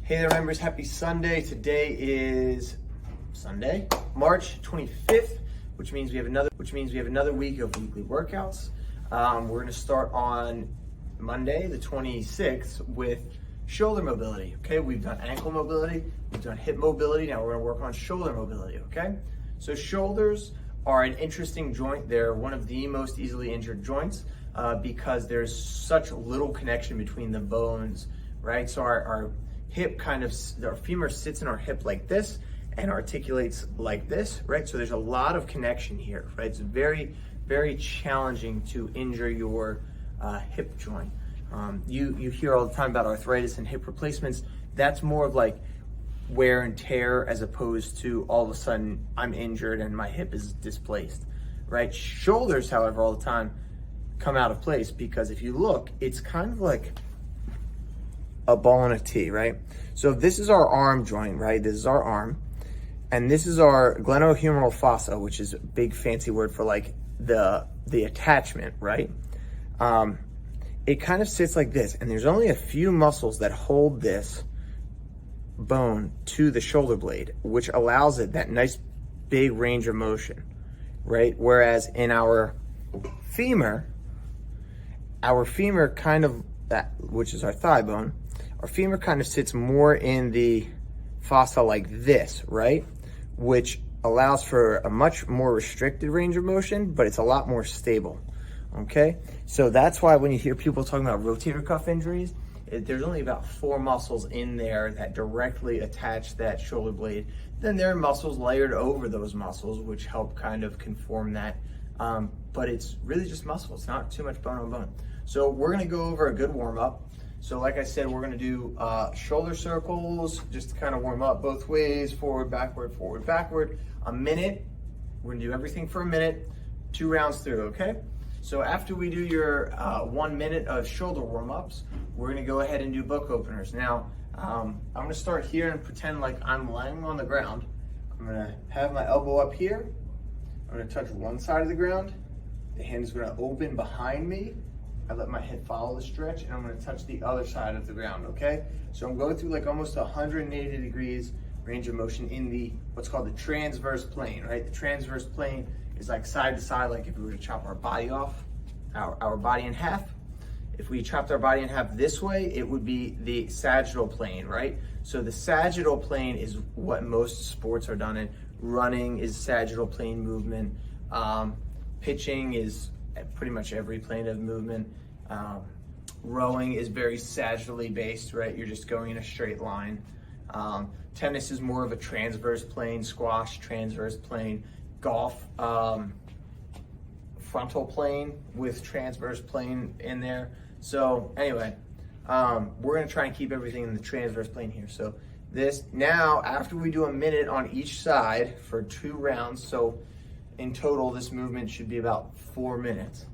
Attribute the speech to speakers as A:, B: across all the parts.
A: Hey there, members. Happy Sunday. Today is Sunday, March 25th, which means we have another week of weekly workouts. We're going to start on Monday, the 26th, with shoulder mobility. Okay, we've done ankle mobility, we've done hip mobility. Now we're going to work on shoulder mobility. Okay, so shoulders are an interesting joint. They're one of the most easily injured joints because there's such little connection between the bones, right? So our hip our femur sits in our hip like this and articulates like this, right? So there's a lot of connection here, right? It's very, very challenging to injure your hip joint. You hear all the time about arthritis and hip replacements. That's more of like wear and tear as opposed to all of a sudden I'm injured and my hip is displaced, right? Shoulders, however, all the time come out of place because if you look, it's kind of like a ball and a T, right? So this is our arm joint, right? This is our arm. And this is our glenohumeral fossa, which is a big fancy word for like the attachment, right? It kind of sits like this, and there's only a few muscles that hold this bone to the shoulder blade, which allows it that nice big range of motion, right? Whereas in our femur kind of, which is our thigh bone, our femur kind of sits more in the fossa like this, right? Which allows for a much more restricted range of motion, but it's a lot more stable, okay? So that's why when you hear people talking about rotator cuff injuries, there's only about 4 muscles in there that directly attach that shoulder blade. Then there are muscles layered over those muscles, which help kind of conform that. But it's really just muscle. It's not too much bone on bone. So we're gonna go over a good warm up. So like I said, we're gonna do shoulder circles, just to kind of warm up both ways, forward, backward, a minute. We're gonna do everything for a minute, 2 rounds through, okay? So after we do your 1 minute of shoulder warm-ups, we're gonna go ahead and do book openers. Now, I'm gonna start here and pretend like I'm lying on the ground. I'm gonna have my elbow up here. I'm gonna touch one side of the ground. The hand is gonna open behind me. I let my head follow the stretch, and I'm gonna touch the other side of the ground, okay? So I'm going through like almost 180 degrees range of motion in the, what's called the transverse plane, right? The transverse plane is like side to side, like if we were to chop our body off, our body in half. If we chopped our body in half this way, it would be the sagittal plane, right? So the sagittal plane is what most sports are done in. Running is sagittal plane movement. Pitching is pretty much every plane of movement. Rowing is very sagittally based, right? You're just going in a straight line. Tennis is more of a transverse plane. Squash, transverse plane. Golf, frontal plane with transverse plane in there. So anyway, we're gonna try and keep everything in the transverse plane here. So this, now after we do a minute on each side for 2 rounds, so in total this movement should be about 4 minutes.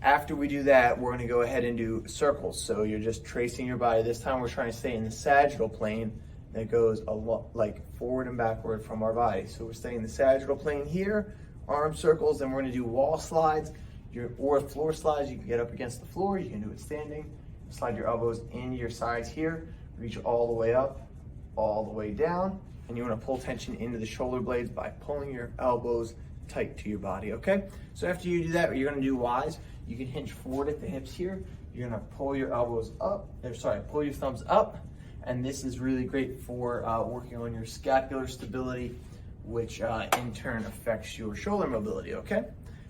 A: After we do that, we're gonna go ahead and do circles. So you're just tracing your body. This time we're trying to stay in the sagittal plane that goes a lot like forward and backward from our body. So we're staying in the sagittal plane here, arm circles, then we're gonna do wall slides or floor slides. You can get up against the floor, you can do it standing. Slide your elbows into your sides here, reach all the way up, all the way down, and you wanna pull tension into the shoulder blades by pulling your elbows tight to your body, okay? So after you do that, you're gonna do Ys. You can hinge forward at the hips here. You're gonna pull your elbows up, pull your thumbs up, and this is really great for working on your scapular stability, which in turn affects your shoulder mobility, okay?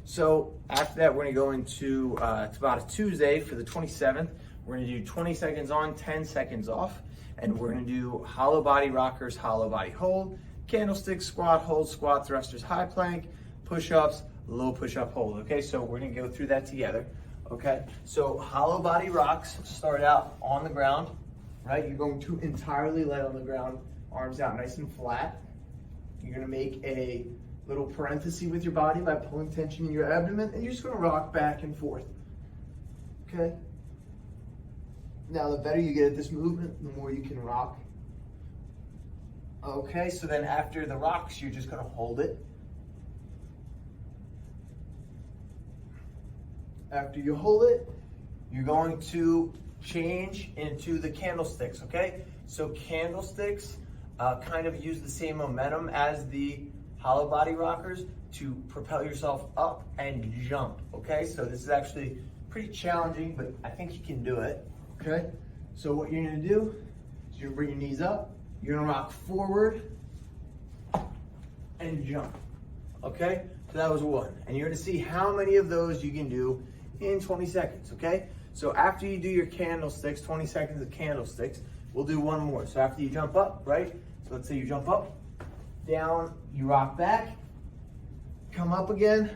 A: So after that, we're gonna go into, it's about a Tuesday for the 27th. We're gonna do 20 seconds on, 10 seconds off, and we're gonna do hollow body rockers, hollow body hold, candlestick, squat, hold, squat, thrusters, high plank, push-ups, low push-up hold, okay? So we're gonna go through that together, okay? So hollow body rocks start out on the ground, right? You're going to entirely lay on the ground, arms out nice and flat. You're gonna make a little parenthesis with your body by pulling tension in your abdomen, and you're just gonna rock back and forth, okay? Now, the better you get at this movement, the more you can rock. Okay, so then after the rocks, you're just gonna hold it. After you hold it, you're going to change into the candlesticks, okay? So candlesticks kind of use the same momentum as the hollow body rockers to propel yourself up and jump, okay? So this is actually pretty challenging, but I think you can do it, okay? So what you're gonna do is you're gonna bring your knees up, you're gonna rock forward and jump, okay? So that was one. And you're gonna see how many of those you can do in 20 seconds, okay? So after you do your candlesticks, 20 seconds of candlesticks, we'll do one more. So after you jump up, right? So let's say you jump up, down, you rock back, come up again,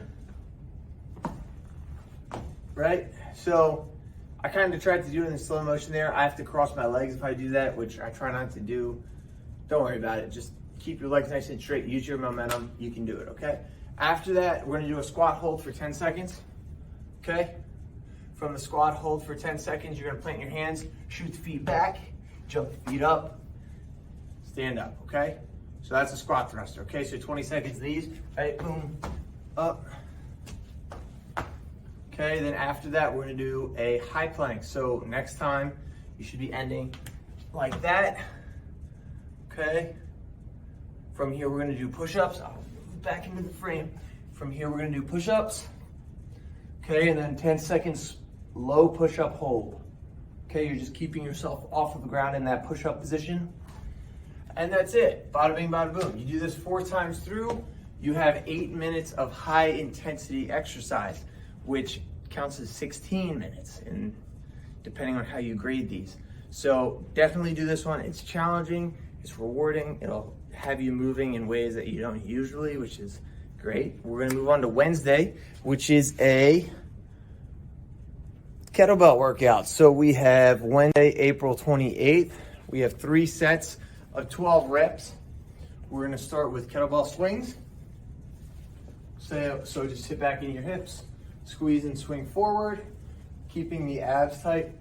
A: right? So I kind of tried to do it in slow motion there. I have to cross my legs if I do that, which I try not to do. Don't worry about it. Just keep your legs nice and straight. Use your momentum. You can do it, okay? After that, we're gonna do a squat hold for 10 seconds, okay? From the squat hold for 10 seconds, you're gonna plant your hands, shoot the feet back, jump the feet up, stand up, okay? So that's a squat thruster, okay? So 20 seconds these, right? Boom, up. Okay, then after that, we're gonna do a high plank. So next time, you should be ending like that, okay? From here, we're gonna do push-ups. I'll move back into the frame. From here, we're gonna do push-ups. Okay, and then 10 seconds, low push-up hold. Okay, you're just keeping yourself off of the ground in that push-up position. And that's it, bada bing, bada boom. You do this 4 times through, you have 8 minutes of high intensity exercise, which counts as 16 minutes, and depending on how you grade these. So definitely do this one. It's challenging, it's rewarding. It'll have you moving in ways that you don't usually, which is great. We're gonna move on to Wednesday, which is a kettlebell workout. So we have Wednesday, April 28th. We have 3 sets of 12 reps. We're gonna start with kettlebell swings. So just sit back in your hips, squeeze and swing forward, keeping the abs tight,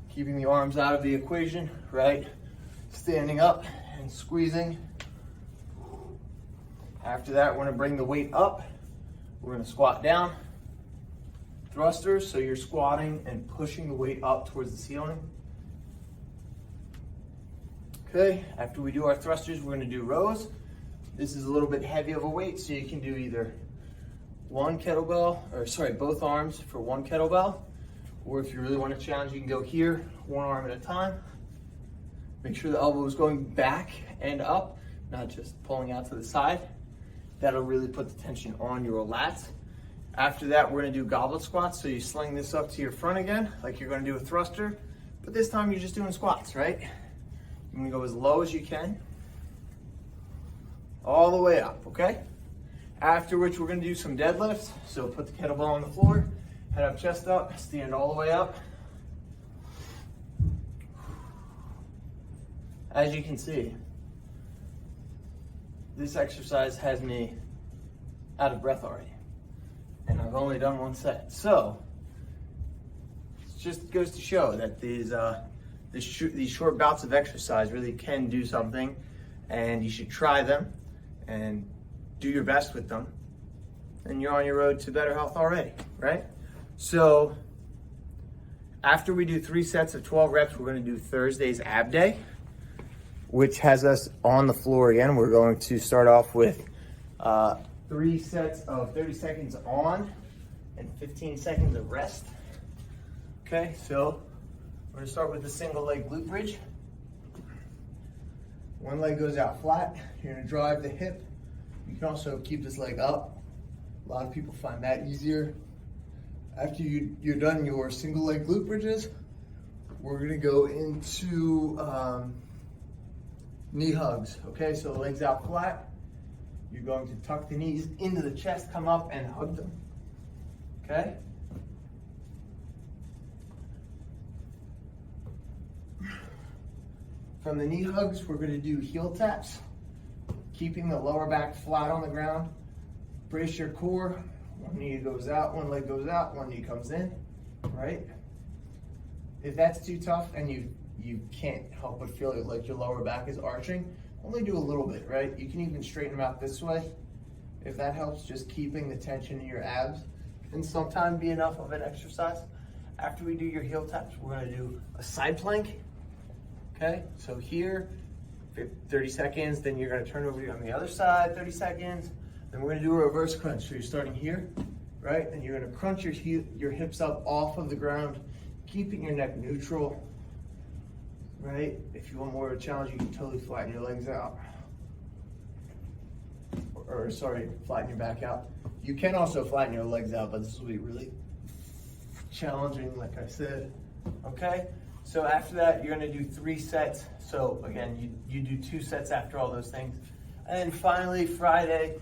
A: keeping the arms out of the equation, right? Standing up and squeezing. After that, we're gonna bring the weight up. We're gonna squat down. Thrusters, so you're squatting and pushing the weight up towards the ceiling. Okay, after we do our thrusters, we're gonna do rows. This is a little bit heavy of a weight, so you can do either both arms for one kettlebell, or if you really want to challenge, you can go here, one arm at a time. Make sure the elbow is going back and up, not just pulling out to the side. That'll really put the tension on your lats. After that, we're gonna do goblet squats. So you sling this up to your front again, like you're gonna do a thruster, but this time you're just doing squats, right? You're gonna go as low as you can, all the way up, okay? After which, we're gonna do some deadlifts. So put the kettlebell on the floor, head up, chest up, stand all the way up. As you can see, this exercise has me out of breath already. And I've only done 1 set. So, it just goes to show that these short bouts of exercise really can do something, and you should try them and do your best with them, and you're on your road to better health already, right? So, after we do 3 sets of 12 reps, we're gonna do Thursday's ab day, which has us on the floor again. We're going to start off with 3 sets of 30 seconds on and 15 seconds of rest. Okay, so we're gonna start with the single leg glute bridge. One leg goes out flat. You're gonna drive the hip. You can also keep this leg up. A lot of people find that easier. After you're done your single leg glute bridges, we're gonna go into knee hugs. Okay, so the legs out flat. You're going to tuck the knees into the chest, come up and hug them, okay? From the knee hugs, we're gonna do heel taps, keeping the lower back flat on the ground. Brace your core. One knee goes out, one leg goes out, one knee comes in, right? If that's too tough and you can't help but feel like your lower back is arching, only do a little bit, right? You can even straighten them out this way. If that helps, just keeping the tension in your abs can sometimes be enough of an exercise. After we do your heel taps, we're gonna do a side plank, Okay, so here, 30 seconds, then you're gonna turn over on the other side, 30 seconds. Then we're gonna do a reverse crunch. So you're starting here, right? And you're gonna crunch your hips up off of the ground, keeping your neck neutral, right? If you want more of a challenge, you can totally flatten your legs out. Or sorry, flatten your back out. You can also flatten your legs out, but this will be really challenging, like I said. Okay, so after that, you're gonna do 3 sets. So again, you do 2 sets after all those things. And then finally, Friday,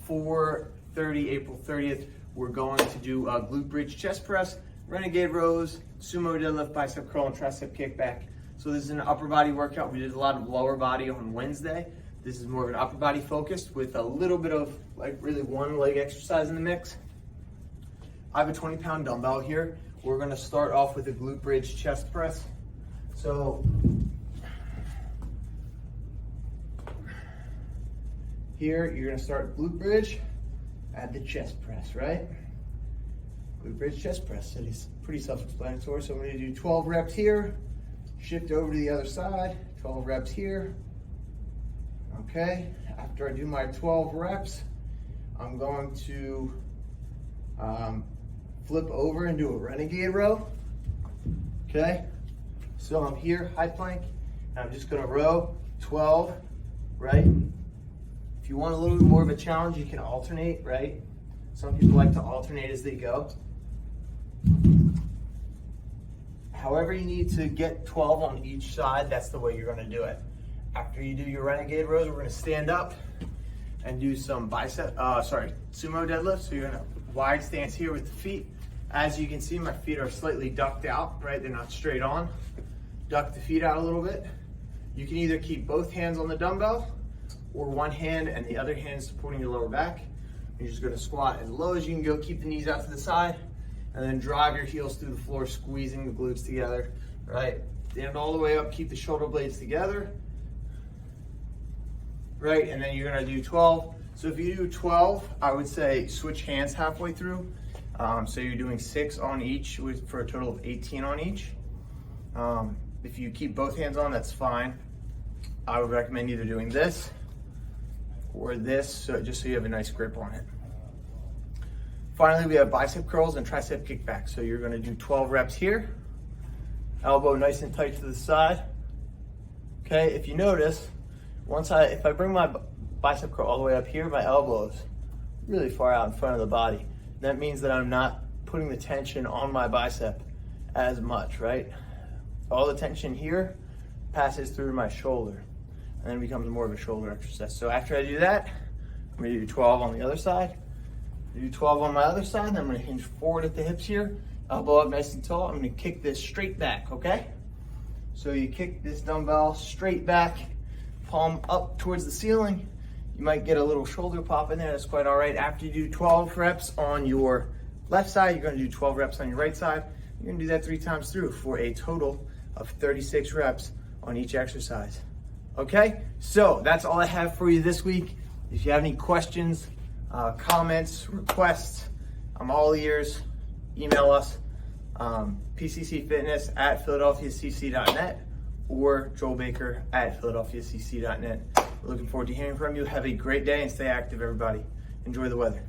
A: 4:30, April 30th, we're going to do a glute bridge chest press, renegade rows, sumo deadlift, bicep curl, and tricep kickback. So this is an upper body workout. We did a lot of lower body on Wednesday. This is more of an upper body focused with a little bit of like really one leg exercise in the mix. I have a 20-pound dumbbell here. We're gonna start off with a glute bridge chest press. So here, you're gonna start glute bridge, add the chest press, right? Glute bridge chest press, so it's pretty self-explanatory. So I'm gonna do 12 reps here, shift over to the other side, 12 reps here. Okay, after I do my 12 reps, I'm going to flip over and do a renegade row. Okay, so I'm here, high plank, and I'm just gonna row 12, right? If you want a little bit more of a challenge, you can alternate, right? Some people like to alternate as they go. However you need to get 12 on each side, that's the way you're gonna do it. After you do your renegade rows, we're gonna stand up and do some sumo deadlifts. So you're gonna wide stance here with the feet. As you can see, my feet are slightly ducked out, right? They're not straight on. Duck the feet out a little bit. You can either keep both hands on the dumbbell or one hand and the other hand supporting your lower back. You're just gonna squat as low as you can go, keep the knees out to the side, and then drive your heels through the floor, squeezing the glutes together, right? Stand all the way up, keep the shoulder blades together, right? And then you're gonna do 12. So if you do 12, I would say switch hands halfway through. So you're doing 6 on each for a total of 18 on each. If you keep both hands on, that's fine. I would recommend either doing this or this, so just so you have a nice grip on it. Finally, we have bicep curls and tricep kickback. So you're gonna do 12 reps here. Elbow nice and tight to the side. Okay, if you notice, if I bring my bicep curl all the way up here, my elbow's really far out in front of the body. That means that I'm not putting the tension on my bicep as much, right? All the tension here passes through my shoulder and then becomes more of a shoulder exercise. So after I do that, I'm gonna do 12 on the other side. Do 12 on my other side, and I'm gonna hinge forward at the hips here, elbow up nice and tall. I'm gonna kick this straight back, okay? So you kick this dumbbell straight back, palm up towards the ceiling. You might get a little shoulder pop in there, that's quite all right. After you do 12 reps on your left side, you're gonna do 12 reps on your right side. You're gonna do that 3 times through for a total of 36 reps on each exercise. Okay, so that's all I have for you this week. If you have any questions, comments, requests, I'm all ears. Email us, pccfitness@philadelphiacc.net or joelbaker@philadelphiacc.net. We're looking forward to hearing from you. Have a great day and stay active, everybody. Enjoy the weather.